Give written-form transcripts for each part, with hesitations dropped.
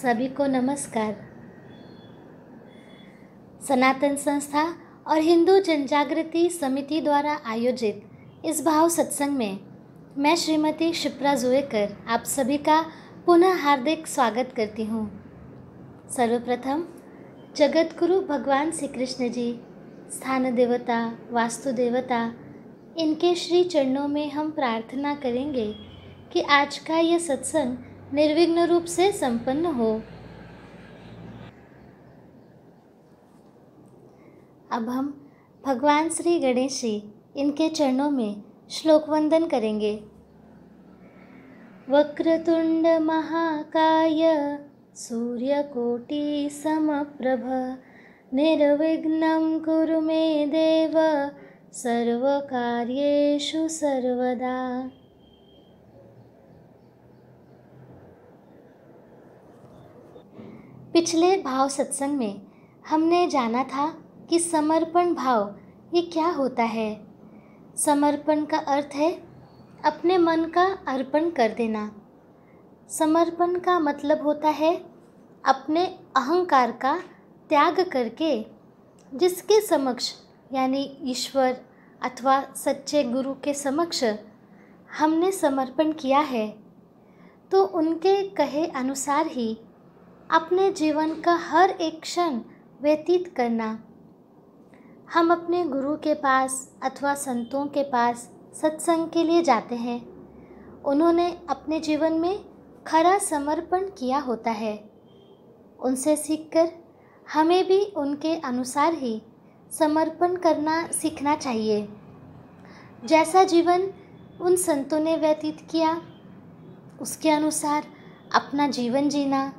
सभी को नमस्कार। सनातन संस्था और हिंदू जनजागृति समिति द्वारा आयोजित इस भाव सत्संग में मैं श्रीमती शिप्रा जोएकर आप सभी का पुनः हार्दिक स्वागत करती हूँ। सर्वप्रथम जगत गुरु भगवान श्री कृष्ण जी, स्थान देवता, वास्तु देवता, इनके श्री चरणों में हम प्रार्थना करेंगे कि आज का यह सत्संग निर्विघ्न रूप से संपन्न हो। अब हम भगवान श्री गणेश जी, इनके चरणों में श्लोक वंदन करेंगे। वक्रतुंड महाकाय सूर्यकोटि समप्रभ निर्विघ्नं कुरु मे देव सर्वकार्येषु सर्वदा। पिछले भाव सत्संग में हमने जाना था कि समर्पण भाव ये क्या होता है। समर्पण का अर्थ है अपने मन का अर्पण कर देना। समर्पण का मतलब होता है अपने अहंकार का त्याग करके जिसके समक्ष यानी ईश्वर अथवा सच्चे गुरु के समक्ष हमने समर्पण किया है, तो उनके कहे अनुसार ही अपने जीवन का हर एक क्षण व्यतीत करना। हम अपने गुरु के पास अथवा संतों के पास सत्संग के लिए जाते हैं। उन्होंने अपने जीवन में खरा समर्पण किया होता है। उनसे सीखकर हमें भी उनके अनुसार ही समर्पण करना सीखना चाहिए। जैसा जीवन उन संतों ने व्यतीत किया, उसके अनुसार अपना जीवन जीना,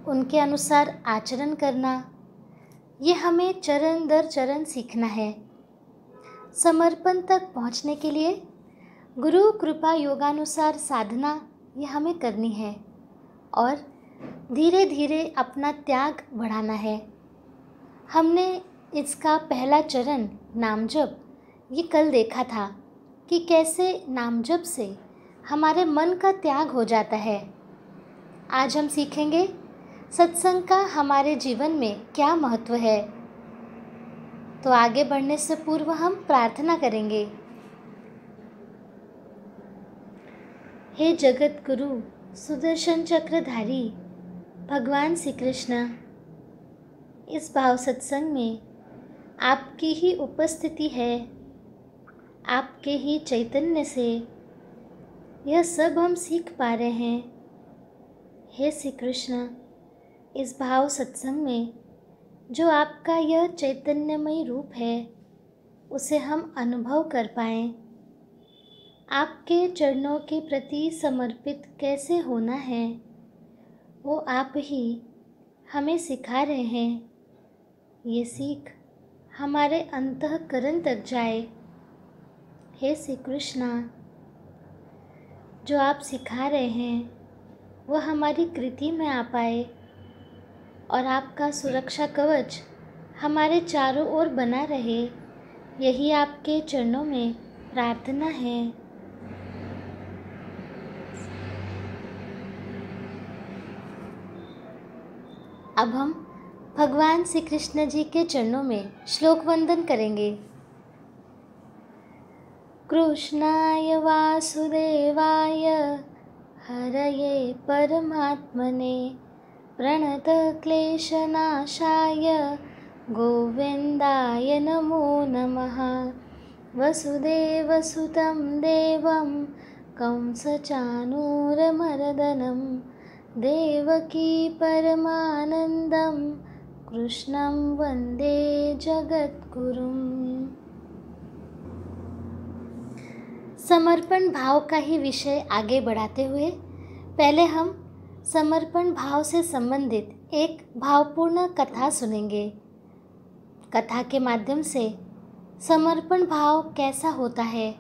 उनके अनुसार आचरण करना, ये हमें चरण दर चरण सीखना है। समर्पण तक पहुंचने के लिए गुरु कृपा योगानुसार साधना ये हमें करनी है और धीरे धीरे अपना त्याग बढ़ाना है। हमने इसका पहला चरण नाम जप ये कल देखा था कि कैसे नाम जप से हमारे मन का त्याग हो जाता है। आज हम सीखेंगे सत्संग का हमारे जीवन में क्या महत्व है। तो आगे बढ़ने से पूर्व हम प्रार्थना करेंगे। हे जगत गुरु सुदर्शन चक्रधारी भगवान श्री कृष्ण, इस भाव सत्संग में आपकी ही उपस्थिति है। आपके ही चैतन्य से यह सब हम सीख पा रहे हैं। हे श्री कृष्ण, इस भाव सत्संग में जो आपका यह चैतन्यमय रूप है उसे हम अनुभव कर पाएँ। आपके चरणों के प्रति समर्पित कैसे होना है वो आप ही हमें सिखा रहे हैं। ये सीख हमारे अंतःकरण तक जाए। हे श्री कृष्णा, जो आप सिखा रहे हैं वह हमारी कृति में आ पाए और आपका सुरक्षा कवच हमारे चारों ओर बना रहे, यही आपके चरणों में प्रार्थना है। अब हम भगवान श्री कृष्ण जी के चरणों में श्लोक वंदन करेंगे। कृष्णाय वासुदेवाय हरये परमात्मने प्रणतक्लेशनाशाय गोविन्दाय नमो नमः। वसुदेवसुतं देवं कंसचाणूरमर्दनं देवकी परमानन्दं कृष्णं वन्दे जगद्गुरुम्। समर्पण भाव का ही विषय आगे बढ़ाते हुए पहले हम समर्पण भाव से संबंधित एक भावपूर्ण कथा सुनेंगे। कथा के माध्यम से समर्पण भाव कैसा होता है,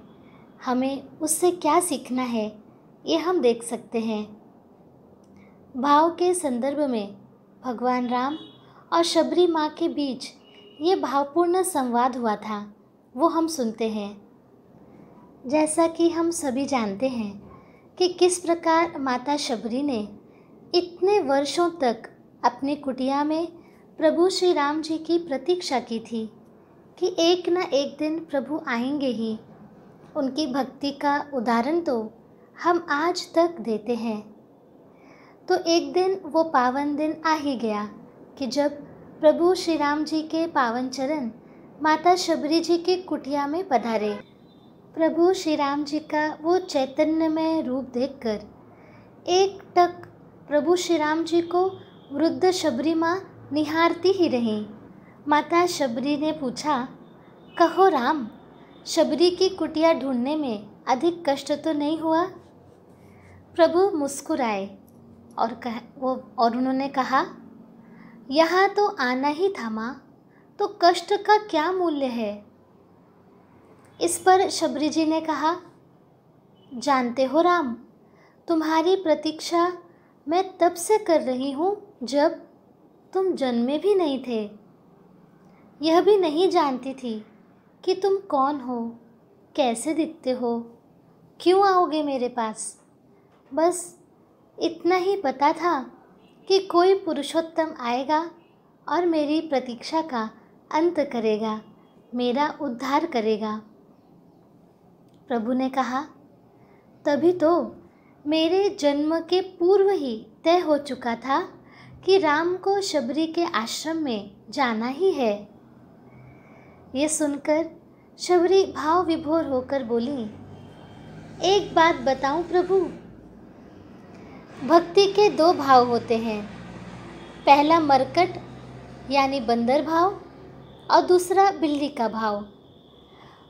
हमें उससे क्या सीखना है, ये हम देख सकते हैं। भाव के संदर्भ में भगवान राम और शबरी माँ के बीच ये भावपूर्ण संवाद हुआ था, वो हम सुनते हैं। जैसा कि हम सभी जानते हैं कि किस प्रकार माता शबरी ने इतने वर्षों तक अपनी कुटिया में प्रभु श्री राम जी की प्रतीक्षा की थी कि एक न एक दिन प्रभु आएंगे ही। उनकी भक्ति का उदाहरण तो हम आज तक देते हैं। तो एक दिन वो पावन दिन आ ही गया कि जब प्रभु श्री राम जी के पावन चरण माता शबरी जी की कुटिया में पधारे। प्रभु श्री राम जी का वो चैतन्यमय रूप देखकर एक टक प्रभु श्री राम जी को वृद्ध शबरी माँ निहारती ही रहीं। माता शबरी ने पूछा, कहो राम, शबरी की कुटिया ढूंढने में अधिक कष्ट तो नहीं हुआ? प्रभु मुस्कुराए और उन्होंने कहा, यहाँ तो आना ही था माँ, तो कष्ट का क्या मूल्य है? इस पर शबरी जी ने कहा, जानते हो राम, तुम्हारी प्रतीक्षा मैं तब से कर रही हूँ जब तुम जन्मे भी नहीं थे। यह भी नहीं जानती थी कि तुम कौन हो, कैसे दिखते हो, क्यों आओगे मेरे पास। बस इतना ही पता था कि कोई पुरुषोत्तम आएगा और मेरी प्रतीक्षा का अंत करेगा, मेरा उद्धार करेगा। प्रभु ने कहा, तभी तो मेरे जन्म के पूर्व ही तय हो चुका था कि राम को शबरी के आश्रम में जाना ही है। ये सुनकर शबरी भाव विभोर होकर बोली, एक बात बताऊं प्रभु, भक्ति के दो भाव होते हैं। पहला मरकट यानी बंदर भाव और दूसरा बिल्ली का भाव।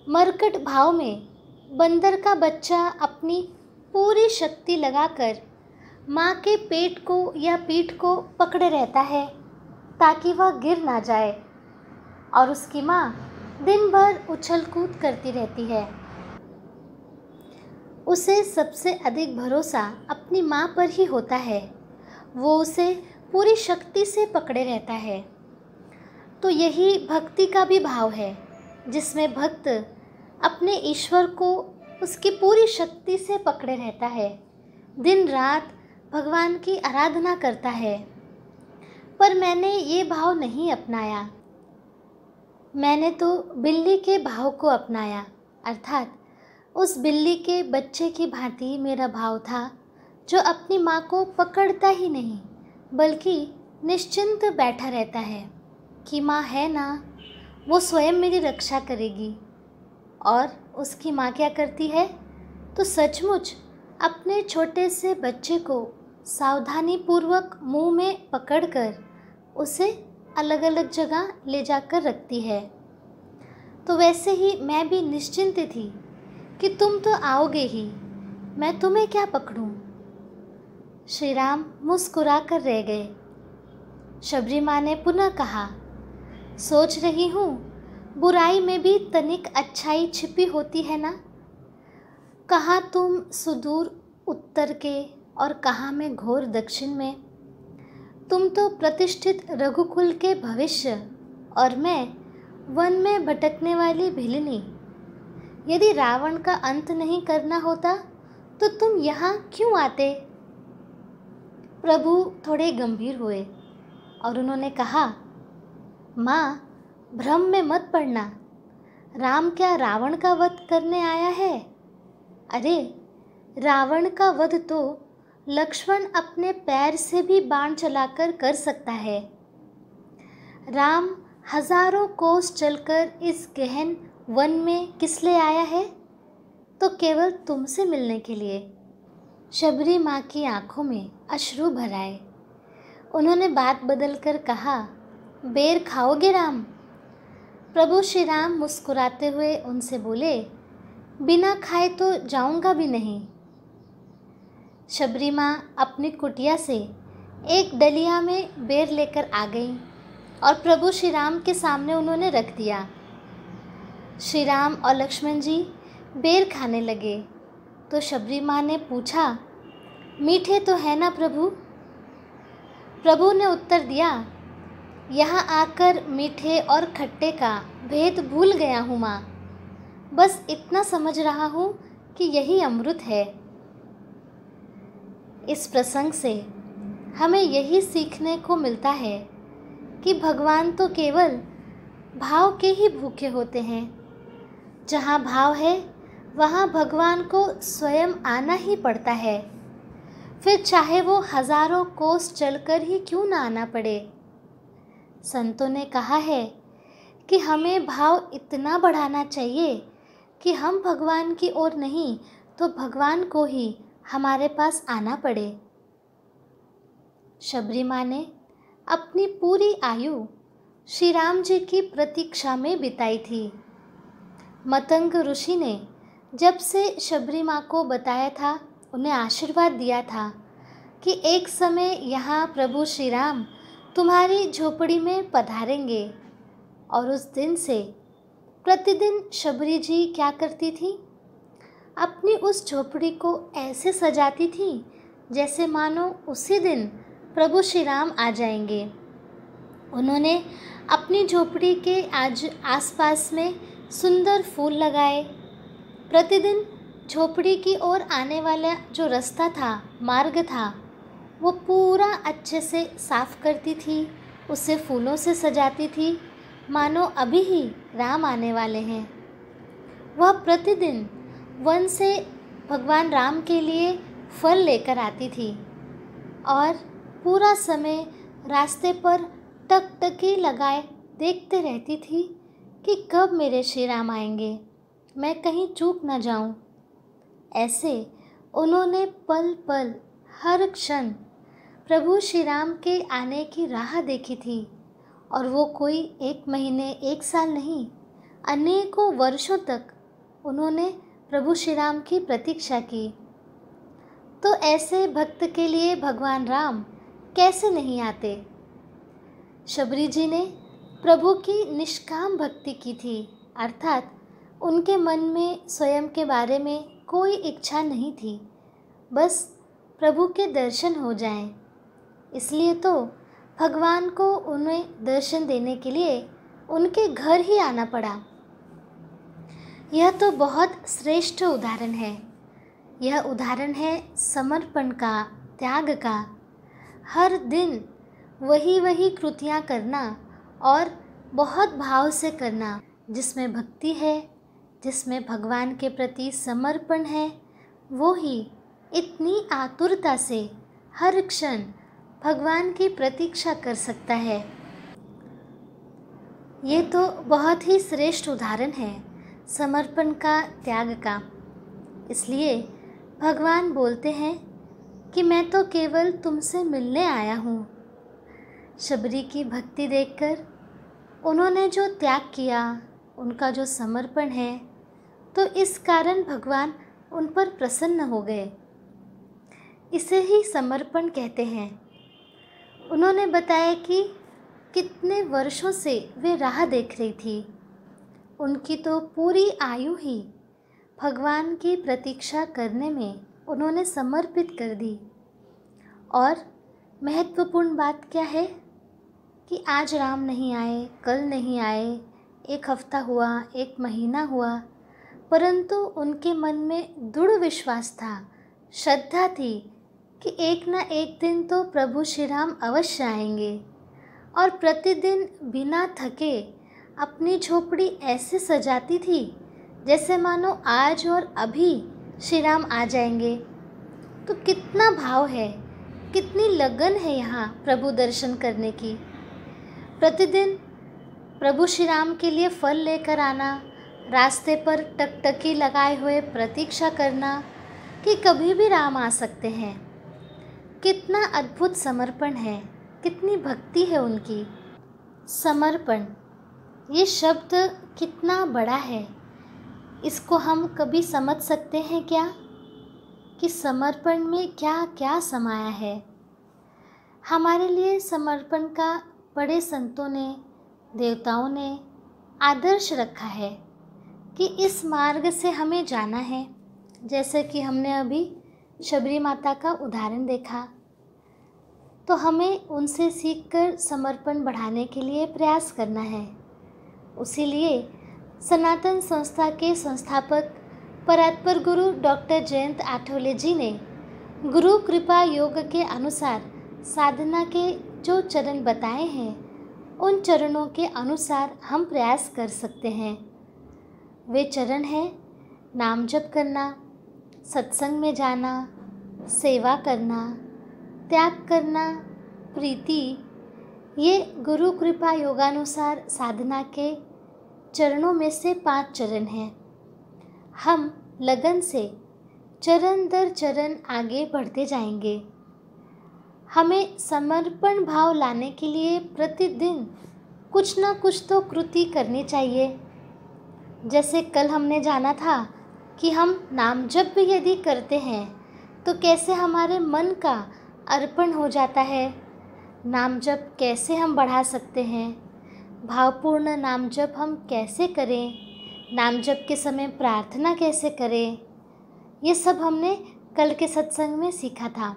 मरकट भाव में बंदर का बच्चा अपनी पूरी शक्ति लगाकर माँ के पेट को या पीठ को पकड़े रहता है ताकि वह गिर ना जाए, और उसकी माँ दिन भर उछल कूद करती रहती है। उसे सबसे अधिक भरोसा अपनी माँ पर ही होता है, वो उसे पूरी शक्ति से पकड़े रहता है। तो यही भक्ति का भी भाव है, जिसमें भक्त अपने ईश्वर को उसकी पूरी शक्ति से पकड़े रहता है, दिन रात भगवान की आराधना करता है। पर मैंने ये भाव नहीं अपनाया, मैंने तो बिल्ली के भाव को अपनाया, अर्थात उस बिल्ली के बच्चे की भांति मेरा भाव था, जो अपनी माँ को पकड़ता ही नहीं बल्कि निश्चिंत बैठा रहता है कि माँ है ना, वो स्वयं मेरी रक्षा करेगी। और उसकी माँ क्या करती है, तो सचमुच अपने छोटे से बच्चे को सावधानी पूर्वक मुंह में पकड़कर उसे अलग अलग जगह ले जाकर रखती है। तो वैसे ही मैं भी निश्चिंत थी कि तुम तो आओगे ही, मैं तुम्हें क्या पकड़ूं। श्री राम मुस्कुरा कर रह गए। शबरी माँ ने पुनः कहा, सोच रही हूँ बुराई में भी तनिक अच्छाई छिपी होती है ना। कहाँ तुम सुदूर उत्तर के और कहाँ मैं घोर दक्षिण में। तुम तो प्रतिष्ठित रघुकुल के भविष्य और मैं वन में भटकने वाली भिलनी। यदि रावण का अंत नहीं करना होता तो तुम यहाँ क्यों आते। प्रभु थोड़े गंभीर हुए और उन्होंने कहा, माँ, भ्रम में मत पड़ना। राम क्या रावण का वध करने आया है? अरे, रावण का वध तो लक्ष्मण अपने पैर से भी बाण चलाकर कर सकता है। राम हजारों कोस चलकर इस गहन वन में किस लिए आया है? तो केवल तुमसे मिलने के लिए। शबरी माँ की आंखों में अश्रु भर आए। उन्होंने बात बदलकर कहा, बेर खाओगे राम? प्रभु श्री राम मुस्कुराते हुए उनसे बोले, बिना खाए तो जाऊंगा भी नहीं। शबरी माँ अपनी कुटिया से एक डलिया में बेर लेकर आ गई और प्रभु श्री राम के सामने उन्होंने रख दिया। श्री राम और लक्ष्मण जी बेर खाने लगे तो शबरी माँ ने पूछा, मीठे तो है ना प्रभु? प्रभु ने उत्तर दिया, यहाँ आकर मीठे और खट्टे का भेद भूल गया हूँ माँ। बस इतना समझ रहा हूँ कि यही अमृत है। इस प्रसंग से हमें यही सीखने को मिलता है कि भगवान तो केवल भाव के ही भूखे होते हैं। जहाँ भाव है वहाँ भगवान को स्वयं आना ही पड़ता है, फिर चाहे वो हजारों कोस चलकर ही क्यों ना आना पड़े। संतों ने कहा है कि हमें भाव इतना बढ़ाना चाहिए कि हम भगवान की ओर नहीं तो भगवान को ही हमारे पास आना पड़े। शबरी माँ ने अपनी पूरी आयु श्री राम जी की प्रतीक्षा में बिताई थी। मतंग ऋषि ने जब से शबरी माँ को बताया था, उन्हें आशीर्वाद दिया था कि एक समय यहाँ प्रभु श्री राम तुम्हारी झोपड़ी में पधारेंगे। और उस दिन से प्रतिदिन शबरी जी क्या करती थी, अपनी उस झोपड़ी को ऐसे सजाती थी जैसे मानो उसी दिन प्रभु श्री राम आ जाएंगे। उन्होंने अपनी झोपड़ी के आसपास में सुंदर फूल लगाए। प्रतिदिन झोपड़ी की ओर आने वाला जो रास्ता था, मार्ग था, वो पूरा अच्छे से साफ करती थी, उसे फूलों से सजाती थी मानो अभी ही राम आने वाले हैं। वह प्रतिदिन वन से भगवान राम के लिए फल लेकर आती थी और पूरा समय रास्ते पर टकटकी लगाए देखते रहती थी कि कब मेरे श्री राम आएंगे, मैं कहीं चूक न जाऊं। ऐसे उन्होंने पल पल हर क्षण प्रभु श्री राम के आने की राह देखी थी। और वो कोई 1 महीने 1 साल नहीं, अनेकों वर्षों तक उन्होंने प्रभु श्री राम की प्रतीक्षा की। तो ऐसे भक्त के लिए भगवान राम कैसे नहीं आते। शबरी जी ने प्रभु की निष्काम भक्ति की थी, अर्थात उनके मन में स्वयं के बारे में कोई इच्छा नहीं थी, बस प्रभु के दर्शन हो जाएं। इसलिए तो भगवान को उन्हें दर्शन देने के लिए उनके घर ही आना पड़ा। यह तो बहुत श्रेष्ठ उदाहरण है। यह उदाहरण है समर्पण का, त्याग का। हर दिन वही वही कृतियाँ करना और बहुत भाव से करना, जिसमें भक्ति है, जिसमें भगवान के प्रति समर्पण है, वो ही इतनी आतुरता से हर क्षण भगवान की प्रतीक्षा कर सकता है। ये तो बहुत ही श्रेष्ठ उदाहरण है समर्पण का, त्याग का। इसलिए भगवान बोलते हैं कि मैं तो केवल तुमसे मिलने आया हूँ। शबरी की भक्ति देखकर उन्होंने जो त्याग किया, उनका जो समर्पण है, तो इस कारण भगवान उन पर प्रसन्न हो गए। इसे ही समर्पण कहते हैं। उन्होंने बताया कि कितने वर्षों से वे राह देख रही थी। उनकी तो पूरी आयु ही भगवान की प्रतीक्षा करने में उन्होंने समर्पित कर दी। और महत्वपूर्ण बात क्या है कि आज राम नहीं आए, कल नहीं आए, 1 हफ्ता हुआ, 1 महीना हुआ, परंतु उनके मन में दृढ़ विश्वास था, श्रद्धा थी कि एक ना एक दिन तो प्रभु श्री राम अवश्य आएंगे। और प्रतिदिन बिना थके अपनी झोपड़ी ऐसे सजाती थी जैसे मानो आज और अभी श्री राम आ जाएंगे। तो कितना भाव है, कितनी लगन है यहाँ प्रभु दर्शन करने की। प्रतिदिन प्रभु श्री राम के लिए फल लेकर आना, रास्ते पर टकटकी लगाए हुए प्रतीक्षा करना कि कभी भी राम आ सकते हैं। कितना अद्भुत समर्पण है, कितनी भक्ति है उनकी। समर्पण, ये शब्द कितना बड़ा है, इसको हम कभी समझ सकते हैं क्या कि समर्पण में क्या क्या समाया है। हमारे लिए समर्पण का बड़े संतों ने, देवताओं ने आदर्श रखा है कि इस मार्ग से हमें जाना है। जैसे कि हमने अभी शबरी माता का उदाहरण देखा, तो हमें उनसे सीखकर समर्पण बढ़ाने के लिए प्रयास करना है। उसी लिए सनातन संस्था के संस्थापक परात्पर गुरु डॉक्टर जयंत आठवले जी ने गुरु कृपा योग के अनुसार साधना के जो चरण बताए हैं उन चरणों के अनुसार हम प्रयास कर सकते हैं। वे चरण हैं नाम जप करना, सत्संग में जाना, सेवा करना, त्याग करना, प्रीति। ये गुरु कृपा योगानुसार साधना के चरणों में से 5 चरण हैं। हम लगन से चरण दर चरण आगे बढ़ते जाएंगे। हमें समर्पण भाव लाने के लिए प्रतिदिन कुछ ना कुछ तो कृति करनी चाहिए। जैसे कल हमने जाना था कि हम नाम जप भी यदि करते हैं तो कैसे हमारे मन का अर्पण हो जाता है। नाम जप कैसे हम बढ़ा सकते हैं, भावपूर्ण नाम जप हम कैसे करें, नाम जप के समय प्रार्थना कैसे करें, ये सब हमने कल के सत्संग में सीखा था।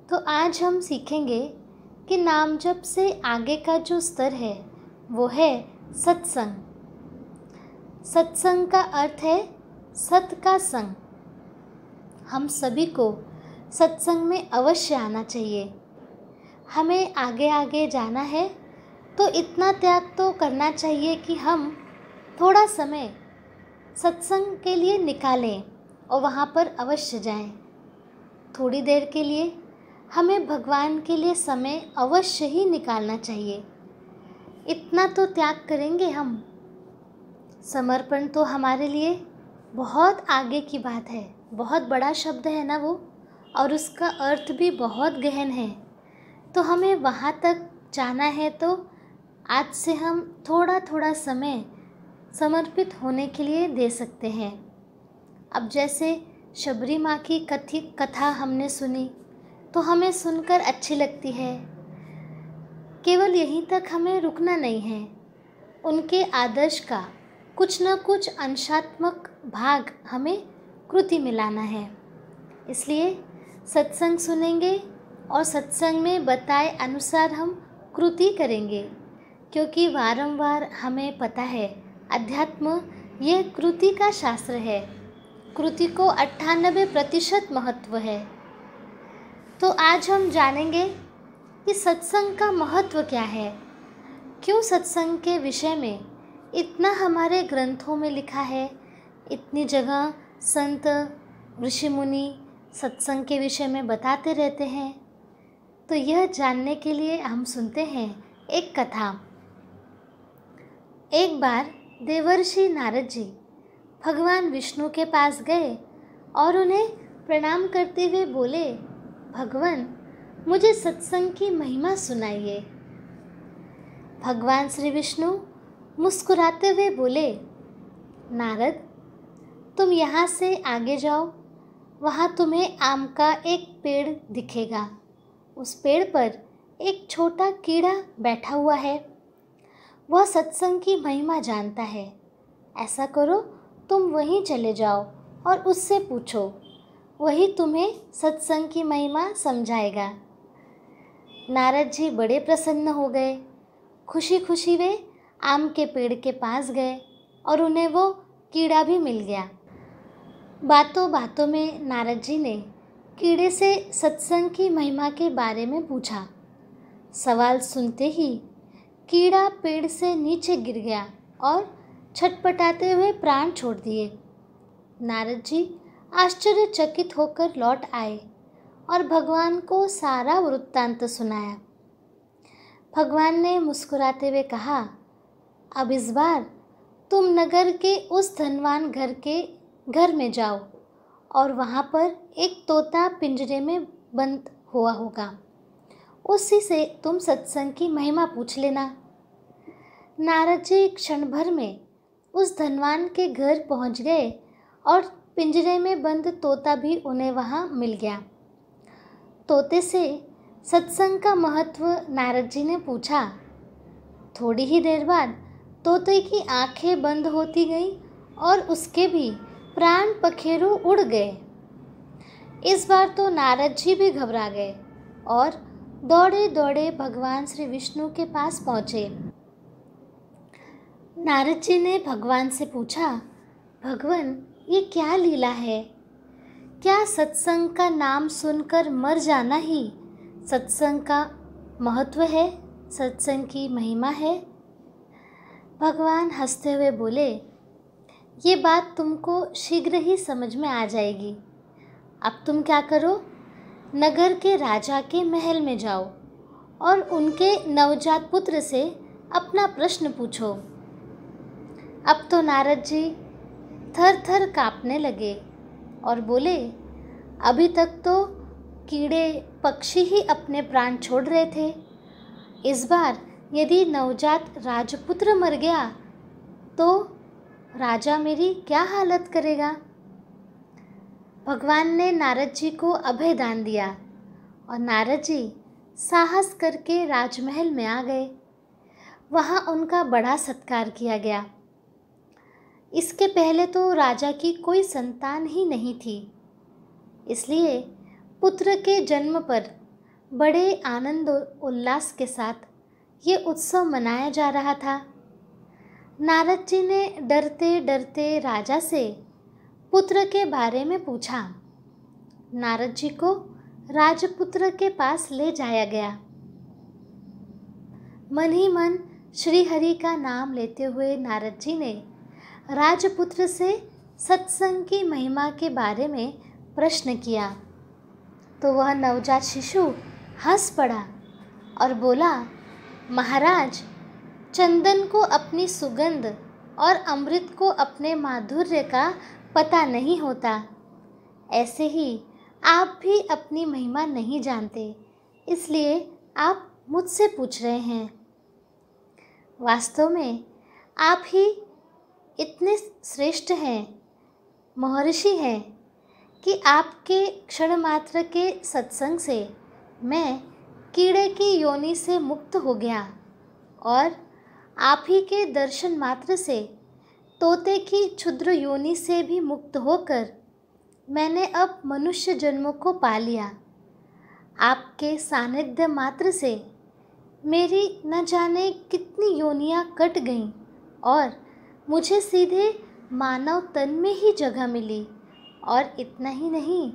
तो आज हम सीखेंगे कि नाम जप से आगे का जो स्तर है वो है सत्संग। सत्संग का अर्थ है सत का संग। हम सभी को सत्संग में अवश्य आना चाहिए। हमें आगे आगे जाना है तो इतना त्याग तो करना चाहिए कि हम थोड़ा समय सत्संग के लिए निकालें और वहाँ पर अवश्य जाएं। थोड़ी देर के लिए हमें भगवान के लिए समय अवश्य ही निकालना चाहिए। इतना तो त्याग करेंगे हम। समर्पण तो हमारे लिए बहुत आगे की बात है, बहुत बड़ा शब्द है ना वो, और उसका अर्थ भी बहुत गहन है। तो हमें वहाँ तक जाना है तो आज से हम थोड़ा थोड़ा समय समर्पित होने के लिए दे सकते हैं। अब जैसे शबरी माँ की कथा हमने सुनी तो हमें सुनकर अच्छी लगती है। केवल यहीं तक हमें रुकना नहीं है। उनके आदर्श का कुछ न कुछ अंशात्मक भाग हमें कृति में लाना है। इसलिए सत्संग सुनेंगे और सत्संग में बताए अनुसार हम कृति करेंगे, क्योंकि वारंवार हमें पता है अध्यात्म ये कृति का शास्त्र है। कृति को 98% महत्व है। तो आज हम जानेंगे कि सत्संग का महत्व क्या है, क्यों सत्संग के विषय में इतना हमारे ग्रंथों में लिखा है। इतनी जगह संत ऋषि मुनि सत्संग के विषय में बताते रहते हैं। तो यह जानने के लिए हम सुनते हैं एक कथा। एक बार देवर्षि नारद जी भगवान विष्णु के पास गए और उन्हें प्रणाम करते हुए बोले, भगवान मुझे सत्संग की महिमा सुनाइए। भगवान श्री विष्णु मुस्कुराते हुए बोले, नारद तुम यहाँ से आगे जाओ, वहाँ तुम्हें आम का एक पेड़ दिखेगा। उस पेड़ पर एक छोटा कीड़ा बैठा हुआ है। वह सत्संग की महिमा जानता है। ऐसा करो, तुम वहीं चले जाओ और उससे पूछो, वही तुम्हें सत्संग की महिमा समझाएगा। नारद जी बड़े प्रसन्न हो गए। खुशी खुशी वे आम के पेड़ के पास गए और उन्हें वो कीड़ा भी मिल गया। बातों बातों में नारद जी ने कीड़े से सत्संग की महिमा के बारे में पूछा। सवाल सुनते ही कीड़ा पेड़ से नीचे गिर गया और छटपटाते हुए प्राण छोड़ दिए। नारद जी आश्चर्यचकित होकर लौट आए और भगवान को सारा वृत्तांत सुनाया। भगवान ने मुस्कुराते हुए कहा, अब इस बार तुम नगर के उस धनवान घर में जाओ और वहाँ पर एक तोता पिंजरे में बंद हुआ होगा। उसी से तुम सत्संग की महिमा पूछ लेना। नारद जी क्षण भर में उस धनवान के घर पहुँच गए और पिंजरे में बंद तोता भी उन्हें वहाँ मिल गया। तोते से सत्संग का महत्व नारद जी ने पूछा। थोड़ी ही देर बाद तोते की आंखें बंद होती गईं और उसके भी प्राण पखेरु उड़ गए। इस बार तो नारद जी भी घबरा गए और दौड़े दौड़े भगवान श्री विष्णु के पास पहुँचे। नारद जी ने भगवान से पूछा, भगवान ये क्या लीला है? क्या सत्संग का नाम सुनकर मर जाना ही सत्संग का महत्व है, सत्संग की महिमा है। भगवान हंसते हुए बोले, ये बात तुमको शीघ्र ही समझ में आ जाएगी। अब तुम क्या करो, नगर के राजा के महल में जाओ और उनके नवजात पुत्र से अपना प्रश्न पूछो। अब तो नारद जी थर थर काँपने लगे और बोले, अभी तक तो कीड़े पक्षी ही अपने प्राण छोड़ रहे थे, इस बार यदि नवजात राजपुत्र मर गया तो राजा मेरी क्या हालत करेगा। भगवान ने नारद जी को अभय दान दिया और नारद जी साहस करके राजमहल में आ गए। वहाँ उनका बड़ा सत्कार किया गया। इसके पहले तो राजा की कोई संतान ही नहीं थी, इसलिए पुत्र के जन्म पर बड़े आनंद उल्लास के साथ ये उत्सव मनाया जा रहा था। नारद जी ने डरते डरते राजा से पुत्र के बारे में पूछा। नारद जी को राजपुत्र के पास ले जाया गया। मन ही मन श्री हरि का नाम लेते हुए नारद जी ने राजपुत्र से सत्संग की महिमा के बारे में प्रश्न किया तो वह नवजात शिशु हंस पड़ा और बोला, महाराज, चंदन को अपनी सुगंध और अमृत को अपने माधुर्य का पता नहीं होता, ऐसे ही आप भी अपनी महिमा नहीं जानते, इसलिए आप मुझसे पूछ रहे हैं। वास्तव में आप ही इतने श्रेष्ठ हैं, महर्षि हैं कि आपके क्षण मात्र के सत्संग से मैं कीड़े की योनि से मुक्त हो गया और आप ही के दर्शन मात्र से तोते की क्षुद्र योनि से भी मुक्त होकर मैंने अब मनुष्य जन्म को पा लिया। आपके सानिध्य मात्र से मेरी न जाने कितनी योनियां कट गईं और मुझे सीधे मानव तन में ही जगह मिली, और इतना ही नहीं,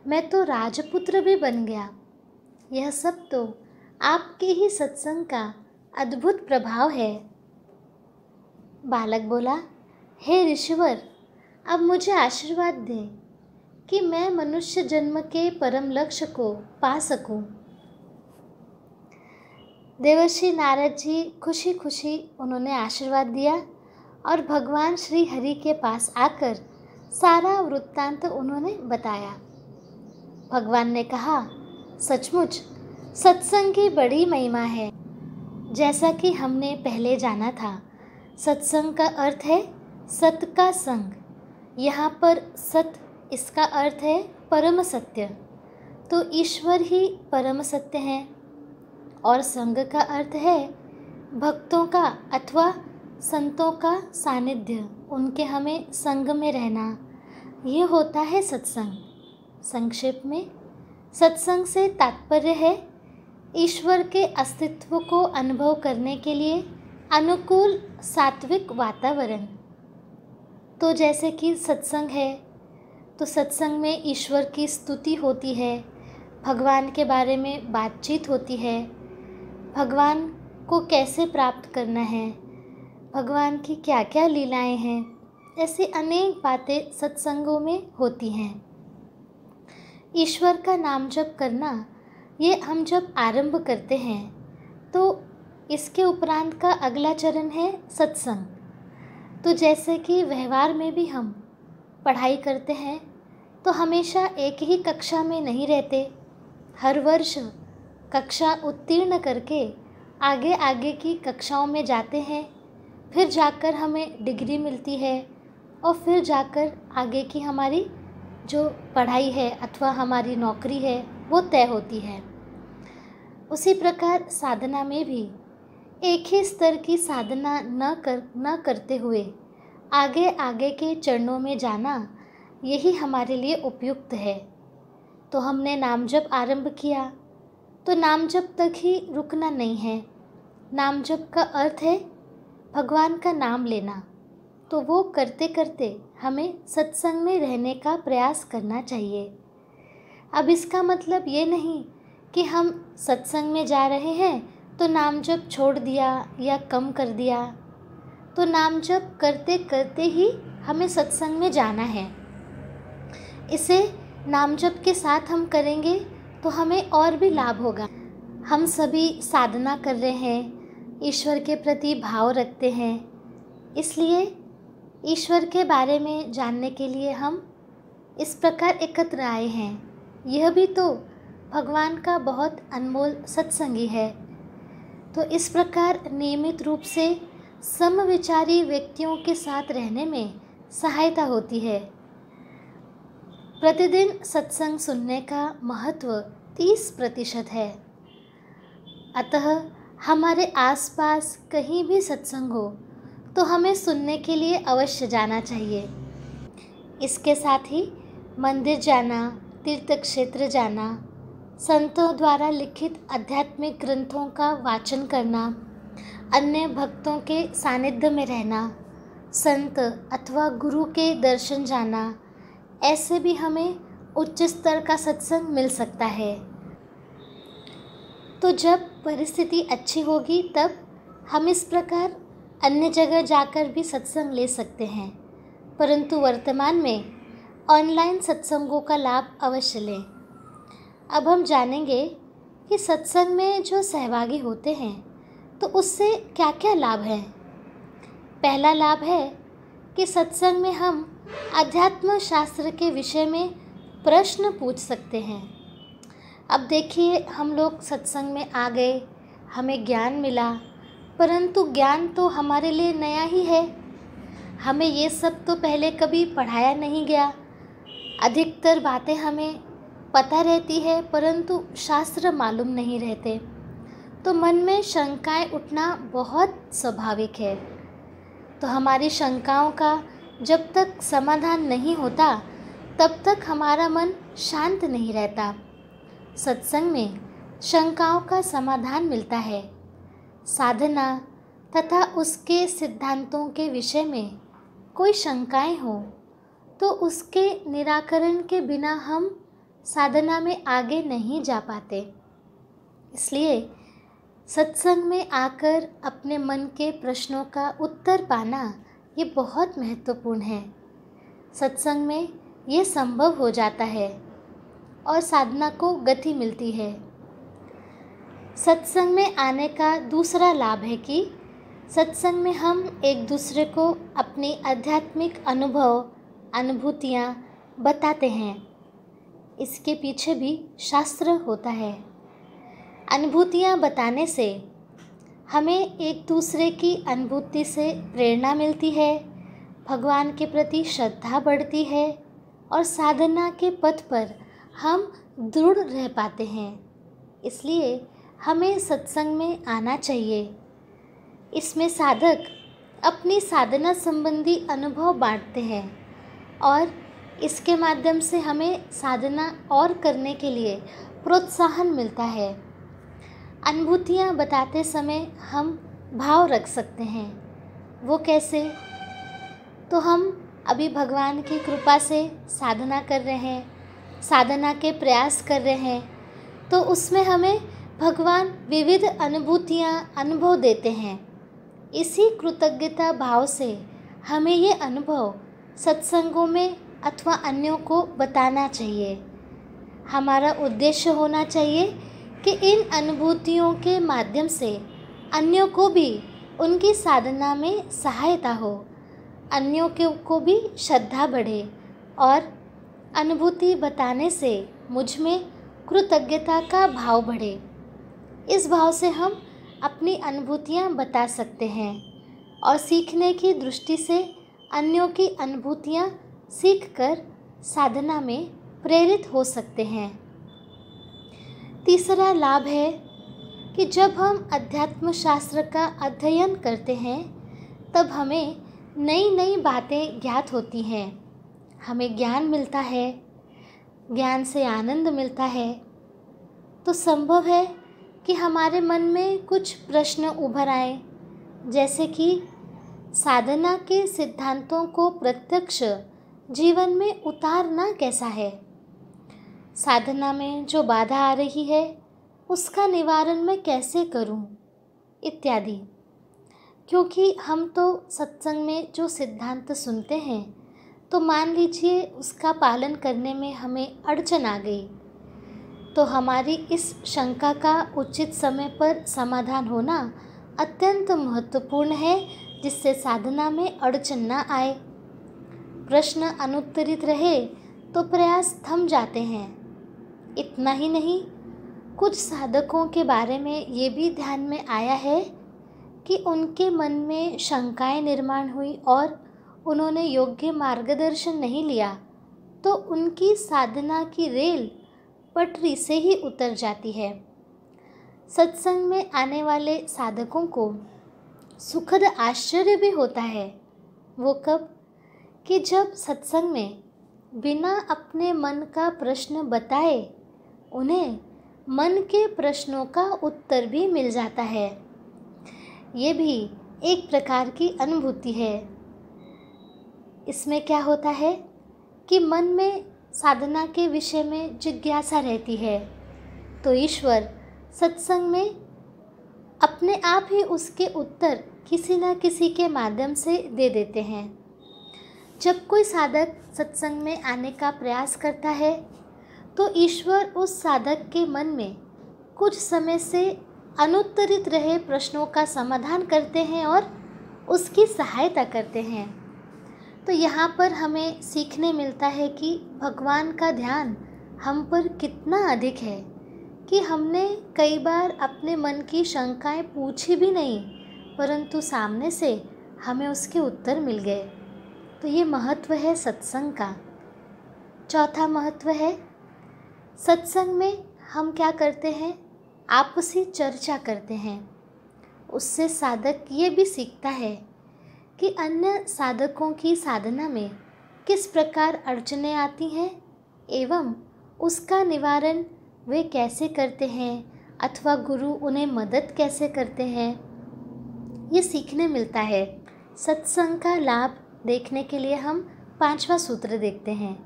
मैं तो राजपुत्र भी बन गया। यह सब तो आपके ही सत्संग का अद्भुत प्रभाव है। बालक बोला, हे ऋषिवर, अब मुझे आशीर्वाद दें कि मैं मनुष्य जन्म के परम लक्ष्य को पा सकूं। देवर्षि नारद जी खुशी खुशी उन्होंने आशीर्वाद दिया और भगवान श्री हरि के पास आकर सारा वृत्तांत उन्होंने बताया। भगवान ने कहा, सचमुच सत्संग की बड़ी महिमा है। जैसा कि हमने पहले जाना था, सत्संग का अर्थ है सत का संग। यहाँ पर सत, इसका अर्थ है परम सत्य, तो ईश्वर ही परम सत्य हैं। और संग का अर्थ है भक्तों का अथवा संतों का सानिध्य, उनके हमें संग में रहना, ये होता है सत्संग। संक्षेप में सत्संग से तात्पर्य है ईश्वर के अस्तित्व को अनुभव करने के लिए अनुकूल सात्विक वातावरण। तो जैसे कि सत्संग है तो सत्संग में ईश्वर की स्तुति होती है, भगवान के बारे में बातचीत होती है, भगवान को कैसे प्राप्त करना है, भगवान की क्या क्या लीलाएं हैं, ऐसी अनेक बातें सत्संगों में होती हैं। ईश्वर का नाम जप करना, ये हम जब आरंभ करते हैं तो इसके उपरांत का अगला चरण है सत्संग। तो जैसे कि व्यवहार में भी हम पढ़ाई करते हैं तो हमेशा एक ही कक्षा में नहीं रहते, हर वर्ष कक्षा उत्तीर्ण करके आगे आगे की कक्षाओं में जाते हैं, फिर जाकर हमें डिग्री मिलती है और फिर जाकर आगे की हमारी जो पढ़ाई है अथवा हमारी नौकरी है वो तय होती है। उसी प्रकार साधना में भी एक ही स्तर की साधना न करते हुए आगे आगे के चरणों में जाना, यही हमारे लिए उपयुक्त है। तो हमने नाम जप आरंभ किया तो नाम जप तक ही रुकना नहीं है। नाम जप का अर्थ है भगवान का नाम लेना, तो वो करते करते हमें सत्संग में रहने का प्रयास करना चाहिए। अब इसका मतलब ये नहीं कि हम सत्संग में जा रहे हैं तो नाम जप छोड़ दिया या कम कर दिया। तो नाम जप करते करते ही हमें सत्संग में जाना है। इसे नाम जप के साथ हम करेंगे तो हमें और भी लाभ होगा। हम सभी साधना कर रहे हैं, ईश्वर के प्रति भाव रखते हैं, इसलिए ईश्वर के बारे में जानने के लिए हम इस प्रकार एकत्र आए हैं। यह भी तो भगवान का बहुत अनमोल सत्संगी है। तो इस प्रकार नियमित रूप से समविचारी व्यक्तियों के साथ रहने में सहायता होती है। प्रतिदिन सत्संग सुनने का महत्व 30% है। अतः हमारे आसपास कहीं भी सत्संग हो तो हमें सुनने के लिए अवश्य जाना चाहिए। इसके साथ ही मंदिर जाना, तीर्थ क्षेत्र जाना, संतों द्वारा लिखित आध्यात्मिक ग्रंथों का वाचन करना, अन्य भक्तों के सानिध्य में रहना, संत अथवा गुरु के दर्शन जाना, ऐसे भी हमें उच्च स्तर का सत्संग मिल सकता है। तो जब परिस्थिति अच्छी होगी तब हम इस प्रकार अन्य जगह जाकर भी सत्संग ले सकते हैं, परंतु वर्तमान में ऑनलाइन सत्संगों का लाभ अवश्य लें। अब हम जानेंगे कि सत्संग में जो सहभागी होते हैं तो उससे क्या क्या लाभ हैं। पहला लाभ है कि सत्संग में हम अध्यात्म शास्त्र के विषय में प्रश्न पूछ सकते हैं। अब देखिए, हम लोग सत्संग में आ गए, हमें ज्ञान मिला, परंतु ज्ञान तो हमारे लिए नया ही है। हमें ये सब तो पहले कभी पढ़ाया नहीं गया। अधिकतर बातें हमें पता रहती है परंतु शास्त्र मालूम नहीं रहते, तो मन में शंकाएं उठना बहुत स्वाभाविक है। तो हमारी शंकाओं का जब तक समाधान नहीं होता तब तक हमारा मन शांत नहीं रहता। सत्संग में शंकाओं का समाधान मिलता है। साधना तथा उसके सिद्धांतों के विषय में कोई शंकाएं हो तो उसके निराकरण के बिना हम साधना में आगे नहीं जा पाते। इसलिए सत्संग में आकर अपने मन के प्रश्नों का उत्तर पाना ये बहुत महत्वपूर्ण है। सत्संग में ये संभव हो जाता है और साधना को गति मिलती है। सत्संग में आने का दूसरा लाभ है कि सत्संग में हम एक दूसरे को अपनी आध्यात्मिक अनुभूतियाँ बताते हैं। इसके पीछे भी शास्त्र होता है। अनुभूतियाँ बताने से हमें एक दूसरे की अनुभूति से प्रेरणा मिलती है, भगवान के प्रति श्रद्धा बढ़ती है और साधना के पथ पर हम दृढ़ रह पाते हैं। इसलिए हमें सत्संग में आना चाहिए। इसमें साधक अपनी साधना संबंधी अनुभव बांटते हैं और इसके माध्यम से हमें साधना और करने के लिए प्रोत्साहन मिलता है। अनुभूतियाँ बताते समय हम भाव रख सकते हैं। वो कैसे? तो हम अभी भगवान की कृपा से साधना कर रहे हैं, साधना के प्रयास कर रहे हैं, तो उसमें हमें भगवान विविध अनुभव देते हैं। इसी कृतज्ञता भाव से हमें ये अनुभव सत्संगों में अथवा अन्यों को बताना चाहिए। हमारा उद्देश्य होना चाहिए कि इन अनुभूतियों के माध्यम से अन्यों को भी उनकी साधना में सहायता हो, अन्यों को भी श्रद्धा बढ़े और अनुभूति बताने से मुझ में कृतज्ञता का भाव बढ़े। इस भाव से हम अपनी अनुभूतियाँ बता सकते हैं और सीखने की दृष्टि से अन्यों की अनुभूतियाँ सीखकर साधना में प्रेरित हो सकते हैं। तीसरा लाभ है कि जब हम अध्यात्म शास्त्र का अध्ययन करते हैं तब हमें नई नई बातें ज्ञात होती हैं, हमें ज्ञान मिलता है, ज्ञान से आनंद मिलता है। तो संभव है कि हमारे मन में कुछ प्रश्न उभर आए, जैसे कि साधना के सिद्धांतों को प्रत्यक्ष जीवन में उतारना कैसा है, साधना में जो बाधा आ रही है उसका निवारण मैं कैसे करूं, इत्यादि। क्योंकि हम तो सत्संग में जो सिद्धांत सुनते हैं, तो मान लीजिए उसका पालन करने में हमें अड़चन आ गई, तो हमारी इस शंका का उचित समय पर समाधान होना अत्यंत महत्वपूर्ण है, जिससे साधना में अड़चन न आए। प्रश्न अनुत्तरित रहे तो प्रयास थम जाते हैं। इतना ही नहीं, कुछ साधकों के बारे में ये भी ध्यान में आया है कि उनके मन में शंकाएं निर्माण हुई और उन्होंने योग्य मार्गदर्शन नहीं लिया, तो उनकी साधना की रेल पटरी से ही उतर जाती है। सत्संग में आने वाले साधकों को सुखद आश्चर्य भी होता है। वो कब? कि जब सत्संग में बिना अपने मन का प्रश्न बताए उन्हें मन के प्रश्नों का उत्तर भी मिल जाता है। ये भी एक प्रकार की अनुभूति है। इसमें क्या होता है कि मन में साधना के विषय में जिज्ञासा रहती है, तो ईश्वर सत्संग में अपने आप ही उसके उत्तर किसी न किसी के माध्यम से दे देते हैं। जब कोई साधक सत्संग में आने का प्रयास करता है, तो ईश्वर उस साधक के मन में कुछ समय से अनुत्तरित रहे प्रश्नों का समाधान करते हैं और उसकी सहायता करते हैं। तो यहाँ पर हमें सीखने मिलता है कि भगवान का ध्यान हम पर कितना अधिक है कि हमने कई बार अपने मन की शंकाएं पूछी भी नहीं, परंतु सामने से हमें उसके उत्तर मिल गए। तो ये महत्व है सत्संग का। चौथा महत्व है, सत्संग में हम क्या करते हैं? आपसी चर्चा करते हैं। उससे साधक ये भी सीखता है कि अन्य साधकों की साधना में किस प्रकार अड़चनें आती हैं एवं उसका निवारण वे कैसे करते हैं, अथवा गुरु उन्हें मदद कैसे करते हैं। ये सीखने मिलता है। सत्संग का लाभ देखने के लिए हम 5वां सूत्र देखते हैं।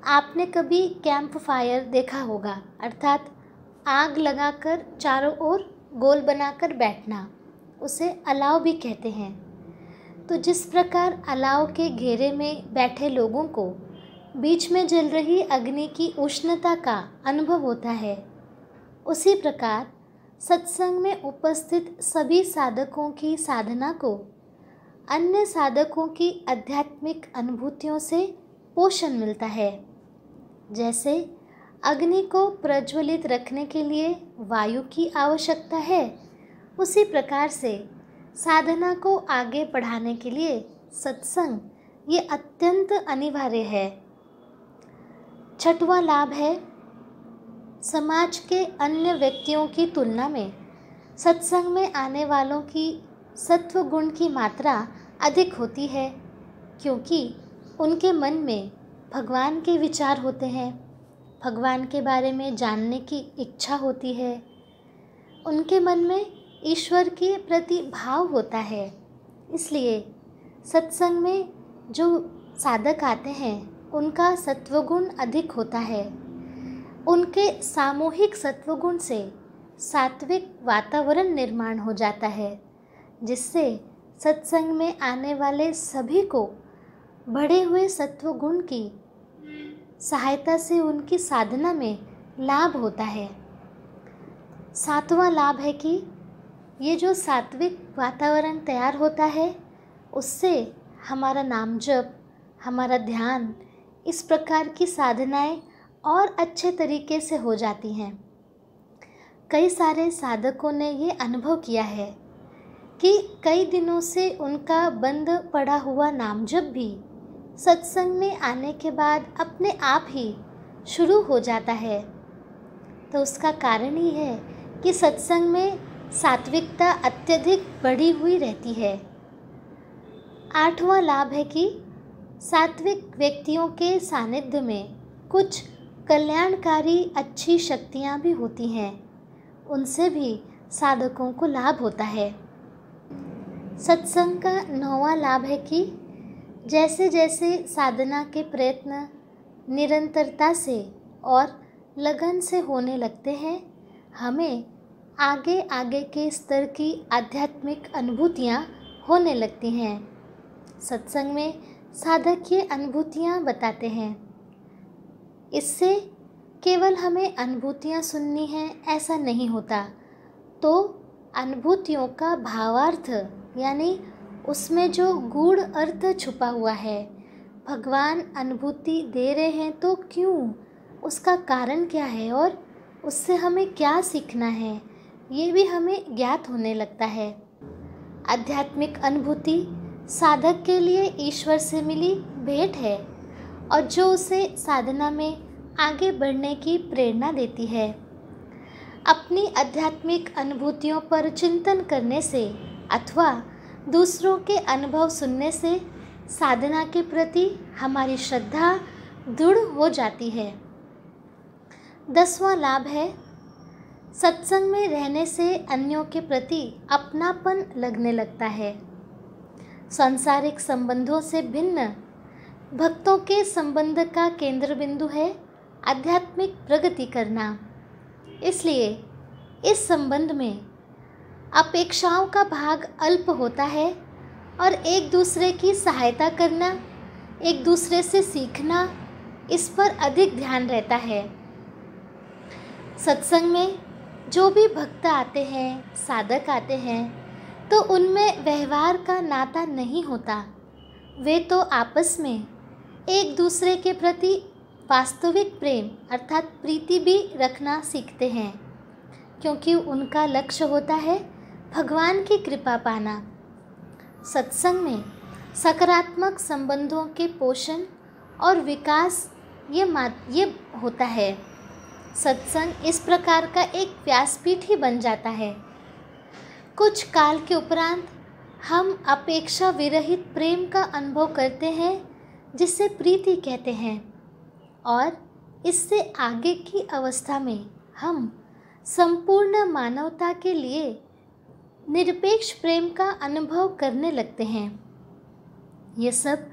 आपने कभी कैंप फायर देखा होगा, अर्थात आग लगाकर चारों ओर गोल बनाकर बैठना, उसे अलाव भी कहते हैं। तो जिस प्रकार अलाव के घेरे में बैठे लोगों को बीच में जल रही अग्नि की उष्णता का अनुभव होता है, उसी प्रकार सत्संग में उपस्थित सभी साधकों की साधना को अन्य साधकों की आध्यात्मिक अनुभूतियों से पोषण मिलता है। जैसे अग्नि को प्रज्वलित रखने के लिए वायु की आवश्यकता है, उसी प्रकार से साधना को आगे बढ़ाने के लिए सत्संग ये अत्यंत अनिवार्य है। 6वां लाभ है, समाज के अन्य व्यक्तियों की तुलना में सत्संग में आने वालों की सत्व गुण की मात्रा अधिक होती है, क्योंकि उनके मन में भगवान के विचार होते हैं, भगवान के बारे में जानने की इच्छा होती है, उनके मन में ईश्वर के प्रति भाव होता है। इसलिए सत्संग में जो साधक आते हैं उनका सत्वगुण अधिक होता है। उनके सामूहिक सत्वगुण से सात्विक वातावरण निर्माण हो जाता है, जिससे सत्संग में आने वाले सभी को बढ़े हुए सत्वगुण की सहायता से उनकी साधना में लाभ होता है। 7वां लाभ है कि ये जो सात्विक वातावरण तैयार होता है, उससे हमारा नाम जप, हमारा ध्यान, इस प्रकार की साधनाएं और अच्छे तरीके से हो जाती हैं। कई सारे साधकों ने ये अनुभव किया है कि कई दिनों से उनका बंद पड़ा हुआ नाम जप भी सत्संग में आने के बाद अपने आप ही शुरू हो जाता है। तो उसका कारण ही है कि सत्संग में सात्विकता अत्यधिक बढ़ी हुई रहती है। 8वां लाभ है कि सात्विक व्यक्तियों के सानिध्य में कुछ कल्याणकारी अच्छी शक्तियाँ भी होती हैं, उनसे भी साधकों को लाभ होता है। सत्संग का 9वां लाभ है कि जैसे जैसे साधना के प्रयत्न निरंतरता से और लगन से होने लगते हैं, हमें आगे आगे के स्तर की आध्यात्मिक अनुभूतियाँ होने लगती हैं। सत्संग में साधक ये अनुभूतियाँ बताते हैं। इससे केवल हमें अनुभूतियाँ सुननी हैं ऐसा नहीं होता, तो अनुभूतियों का भावार्थ यानी उसमें जो गूढ़ अर्थ छुपा हुआ है, भगवान अनुभूति दे रहे हैं तो क्यों, उसका कारण क्या है और उससे हमें क्या सीखना है, ये भी हमें ज्ञात होने लगता है। आध्यात्मिक अनुभूति साधक के लिए ईश्वर से मिली भेंट है और जो उसे साधना में आगे बढ़ने की प्रेरणा देती है। अपनी आध्यात्मिक अनुभूतियों पर चिंतन करने से अथवा दूसरों के अनुभव सुनने से साधना के प्रति हमारी श्रद्धा दृढ़ हो जाती है। 10वां लाभ है, सत्संग में रहने से अन्यों के प्रति अपनापन लगने लगता है। सांसारिक संबंधों से भिन्न भक्तों के संबंध का केंद्र बिंदु है आध्यात्मिक प्रगति करना। इसलिए इस संबंध में अपेक्षाओं का भाग अल्प होता है और एक दूसरे की सहायता करना, एक दूसरे से सीखना, इस पर अधिक ध्यान रहता है। सत्संग में जो भी भक्त आते हैं, साधक आते हैं, तो उनमें व्यवहार का नाता नहीं होता। वे तो आपस में एक दूसरे के प्रति वास्तविक प्रेम अर्थात प्रीति भी रखना सीखते हैं, क्योंकि उनका लक्ष्य होता है भगवान की कृपा पाना। सत्संग में सकारात्मक संबंधों के पोषण और विकास ये होता है। सत्संग इस प्रकार का एक व्यासपीठ ही बन जाता है। कुछ काल के उपरांत हम अपेक्षा विरहित प्रेम का अनुभव करते हैं, जिसे प्रीति कहते हैं, और इससे आगे की अवस्था में हम संपूर्ण मानवता के लिए निरपेक्ष प्रेम का अनुभव करने लगते हैं। ये सब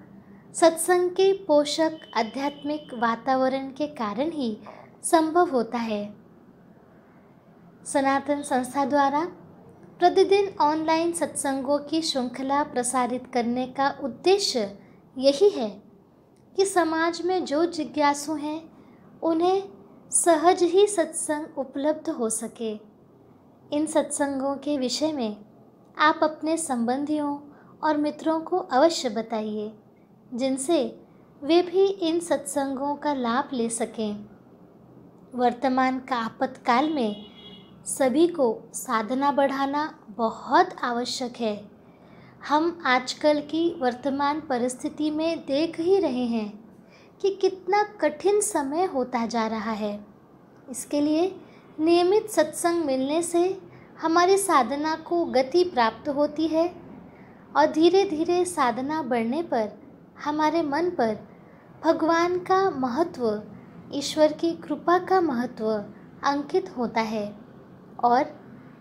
सत्संग के पोषक आध्यात्मिक वातावरण के कारण ही संभव होता है। सनातन संस्था द्वारा प्रतिदिन ऑनलाइन सत्संगों की श्रृंखला प्रसारित करने का उद्देश्य यही है कि समाज में जो जिज्ञासु हैं उन्हें सहज ही सत्संग उपलब्ध हो सके। इन सत्संगों के विषय में आप अपने संबंधियों और मित्रों को अवश्य बताइए, जिनसे वे भी इन सत्संगों का लाभ ले सकें। वर्तमान का आपातकाल में सभी को साधना बढ़ाना बहुत आवश्यक है। हम आजकल की वर्तमान परिस्थिति में देख ही रहे हैं कि कितना कठिन समय होता जा रहा है। इसके लिए नियमित सत्संग मिलने से हमारी साधना को गति प्राप्त होती है और धीरे धीरे साधना बढ़ने पर हमारे मन पर भगवान का महत्व, ईश्वर की कृपा का महत्व अंकित होता है और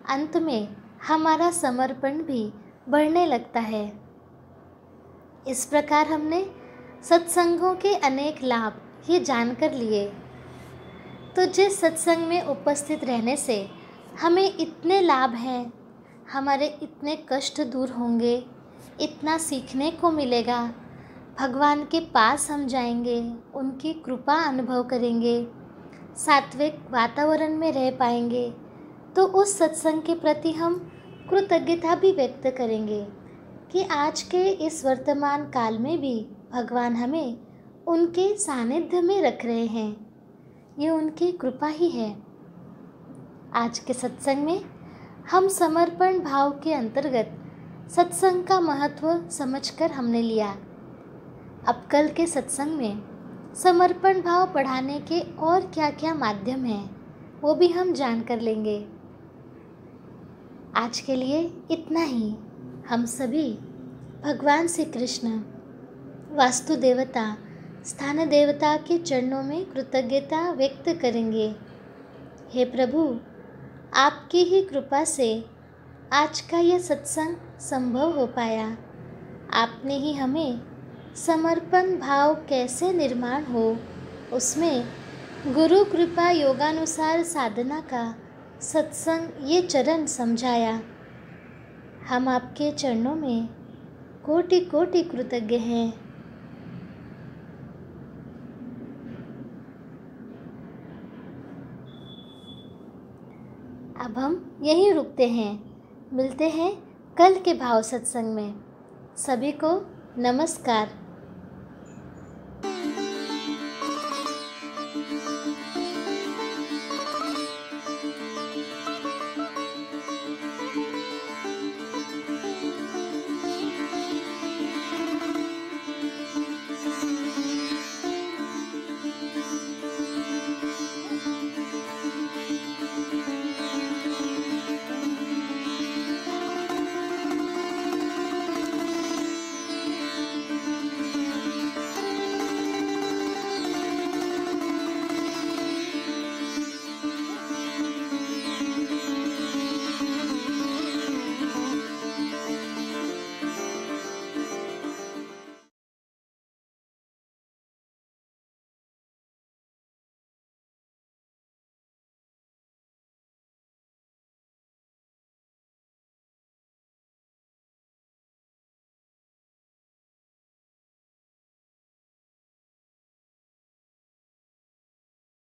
अंत में हमारा समर्पण भी बढ़ने लगता है। इस प्रकार हमने सत्संगों के अनेक लाभ ये जानकर लिए। तो जिस सत्संग में उपस्थित रहने से हमें इतने लाभ हैं, हमारे इतने कष्ट दूर होंगे, इतना सीखने को मिलेगा, भगवान के पास हम जाएंगे, उनकी कृपा अनुभव करेंगे, सात्विक वातावरण में रह पाएंगे, तो उस सत्संग के प्रति हम कृतज्ञता भी व्यक्त करेंगे कि आज के इस वर्तमान काल में भी भगवान हमें उनके सानिध्य में रख रहे हैं। ये उनकी कृपा ही है। आज के सत्संग में हम समर्पण भाव के अंतर्गत सत्संग का महत्व समझकर हमने लिया। अब कल के सत्संग में समर्पण भाव बढ़ाने के और क्या क्या माध्यम हैं वो भी हम जान कर लेंगे। आज के लिए इतना ही। हम सभी भगवान श्री कृष्ण, वास्तु देवता, स्थान देवता के चरणों में कृतज्ञता व्यक्त करेंगे। हे प्रभु, आपकी ही कृपा से आज का यह सत्संग संभव हो पाया। आपने ही हमें समर्पण भाव कैसे निर्माण हो, उसमें गुरु कृपा योगानुसार साधना का सत्संग ये चरण समझाया। हम आपके चरणों में कोटि कोटि कृतज्ञ हैं। अब हम यहीं रुकते हैं। मिलते हैं कल के भाव सत्संग में। सभी को नमस्कार।